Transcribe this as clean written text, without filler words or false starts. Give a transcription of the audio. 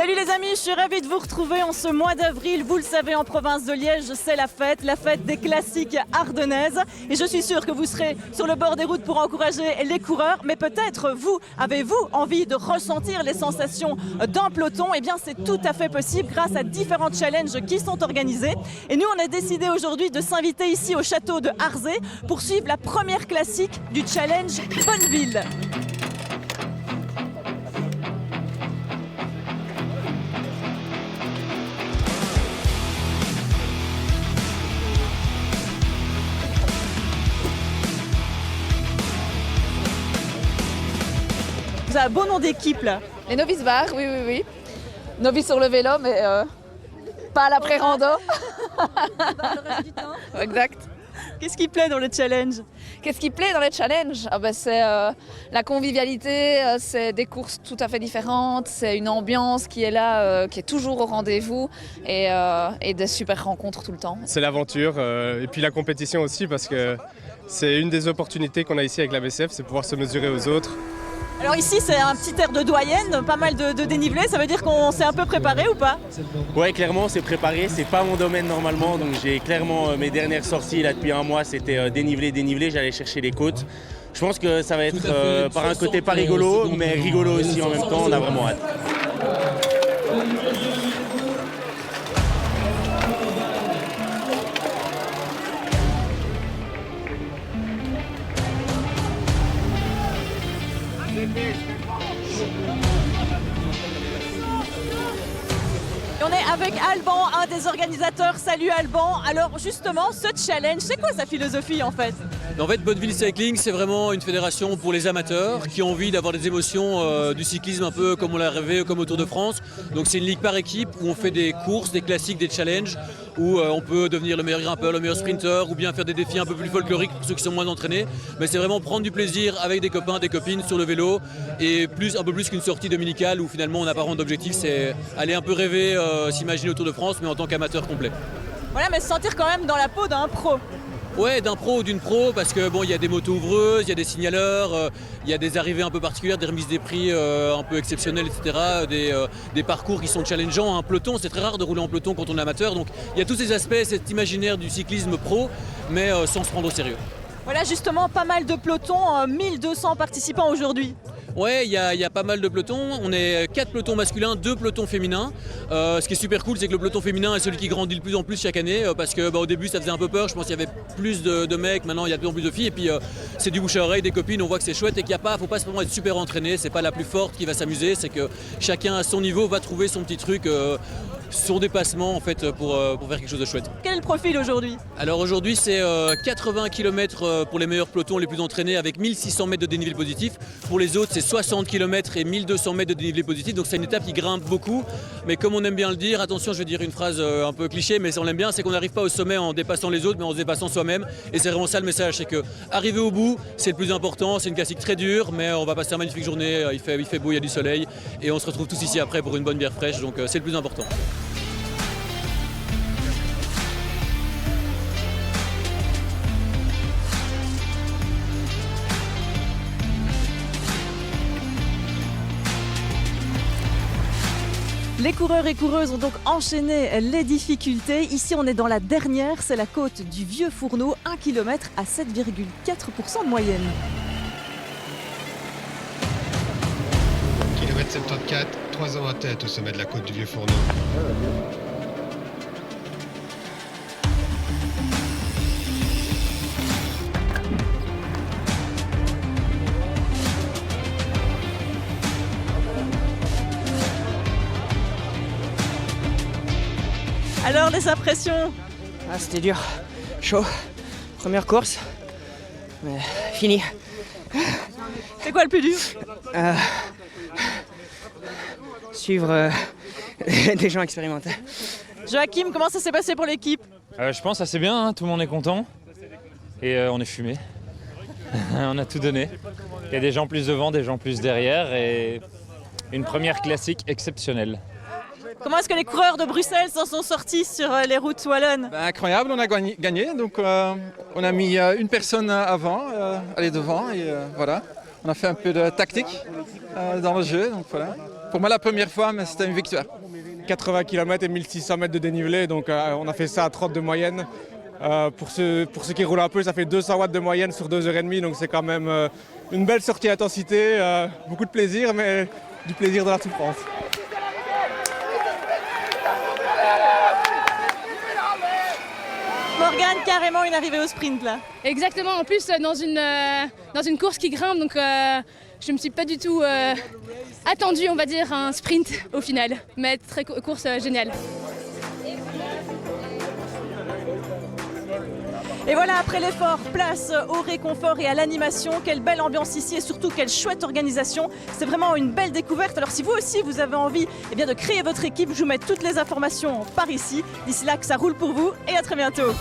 Salut les amis, je suis ravie de vous retrouver en ce mois d'avril. Vous le savez, en province de Liège, c'est la fête des classiques ardennaises. Et je suis sûre que vous serez sur le bord des routes pour encourager les coureurs. Mais peut-être vous, avez-vous envie de ressentir les sensations d'un peloton? Eh bien, c'est tout à fait possible grâce à différents challenges qui sont organisés. Et nous, on a décidé aujourd'hui de s'inviter ici au château de Harzé pour suivre la première classique du challenge Bonneville. Vous avez un beau nom d'équipe là. Les novices bar, oui. Novices sur le vélo, mais pas à l'après-rando. Dans le reste du temps. Exact. Qu'est-ce qui plaît dans le challenge? Qu'est-ce qui plaît dans les challenges? C'est la convivialité, c'est des courses tout à fait différentes, c'est une ambiance qui est là, qui est toujours au rendez-vous et des super rencontres tout le temps. C'est l'aventure et puis la compétition aussi parce que c'est une des opportunités qu'on a ici avec la BCF, c'est pouvoir se mesurer aux autres. Alors ici c'est un petit air de doyenne, pas mal de dénivelé, ça veut dire qu'on s'est un peu préparé ou pas? Ouais, clairement c'est préparé, c'est pas mon domaine normalement, donc j'ai clairement mes dernières sorties là depuis un mois c'était dénivelé, j'allais chercher les côtes. Je pense que ça va être par un côté pas rigolo, mais rigolo aussi en même temps, on a vraiment hâte. Et on est avec Alban, un des organisateurs. Salut Alban. Alors justement, ce challenge, c'est quoi sa philosophie en fait? En fait, Bonneville Cycling, c'est vraiment une fédération pour les amateurs qui ont envie d'avoir des émotions du cyclisme un peu comme on l'a rêvé, comme au Tour de France. Donc c'est une ligue par équipe où on fait des courses, des classiques, des challenges, où on peut devenir le meilleur grimpeur, le meilleur sprinter, ou bien faire des défis un peu plus folkloriques pour ceux qui sont moins entraînés. Mais c'est vraiment prendre du plaisir avec des copains, des copines sur le vélo, et un peu plus qu'une sortie dominicale où finalement on n'a pas vraiment d'objectif, c'est aller un peu rêver, s'imaginer au Tour de France, mais en tant qu'amateur complet. Voilà, mais se sentir quand même dans la peau d'un pro. Ouais, d'un pro ou d'une pro, parce que bon, il y a des motos ouvreuses, il y a des signaleurs, il y a des arrivées un peu particulières, des remises des prix un peu exceptionnelles, etc. Des parcours qui sont challengeants. Un peloton, c'est très rare de rouler en peloton quand on est amateur, donc il y a tous ces aspects, cet imaginaire du cyclisme pro, mais sans se prendre au sérieux. Voilà, justement, pas mal de pelotons, 1200 participants aujourd'hui. Ouais, il y a pas mal de pelotons. On est 4 pelotons masculins, 2 pelotons féminins. Ce qui est super cool, c'est que le peloton féminin est celui qui grandit le plus en plus chaque année parce que au début ça faisait un peu peur. Je pense qu'il y avait plus de mecs, maintenant il y a de plus en plus de filles. Et puis c'est du bouche à oreille, des copines, on voit que c'est chouette et qu'il faut pas simplement être super entraîné. C'est pas la plus forte qui va s'amuser, c'est que chacun à son niveau va trouver son petit truc, son dépassement en fait pour faire quelque chose de chouette. Quel est le profil aujourd'hui? Alors aujourd'hui c'est 80 km pour les meilleurs pelotons les plus entraînés avec 1600 mètres de dénivelé positif. Pour les autres c'est 60 km et 1200 mètres de dénivelé positif, donc c'est une étape qui grimpe beaucoup. Mais comme on aime bien le dire, attention, je vais dire une phrase un peu cliché, mais on l'aime bien, c'est qu'on n'arrive pas au sommet en dépassant les autres, mais en se dépassant soi-même. Et c'est vraiment ça le message, c'est que arriver au bout, c'est le plus important. C'est une classique très dure, mais on va passer une magnifique journée. Il fait beau, il y a du soleil, et on se retrouve tous ici après pour une bonne bière fraîche, donc c'est le plus important. Les coureurs et coureuses ont donc enchaîné les difficultés. Ici, on est dans la dernière, c'est la côte du Vieux Fourneau, 1 km à 7,4% de moyenne. Kilomètre 74, 3 ans en tête au sommet de la côte du Vieux Fourneau. Alors, les impressions? C'était dur, chaud, première course, mais fini. C'est quoi le plus dur? Suivre des gens expérimentés. Joachim, comment ça s'est passé pour l'équipe? Je pense assez bien, hein, tout le monde est content et on est fumé. On a tout donné. Il y a des gens plus devant, des gens plus derrière et une première classique exceptionnelle. Comment est-ce que les coureurs de Bruxelles s'en sont sortis sur les routes wallonnes? Incroyable, on a gagné. Donc on a mis une personne avant, aller devant et voilà. On a fait un peu de tactique dans le jeu, donc voilà, pour moi la première fois, mais c'était une victoire. 80 km et 1600 mètres de dénivelé, donc on a fait ça à 30 de moyenne. Pour ceux qui roulent un peu, ça fait 200 watts de moyenne sur 2h30, donc c'est quand même une belle sortie d'intensité, beaucoup de plaisir, mais du plaisir de la souffrance. Morgane, carrément une arrivée au sprint là. Exactement, en plus dans une course qui grimpe, donc je ne me suis pas du tout attendue, on va dire, à un sprint au final, mais course géniale. Et voilà, après l'effort, place au réconfort et à l'animation. Quelle belle ambiance ici et surtout quelle chouette organisation. C'est vraiment une belle découverte. Alors si vous aussi vous avez envie de créer votre équipe, je vous mets toutes les informations par ici. D'ici là, que ça roule pour vous et à très bientôt.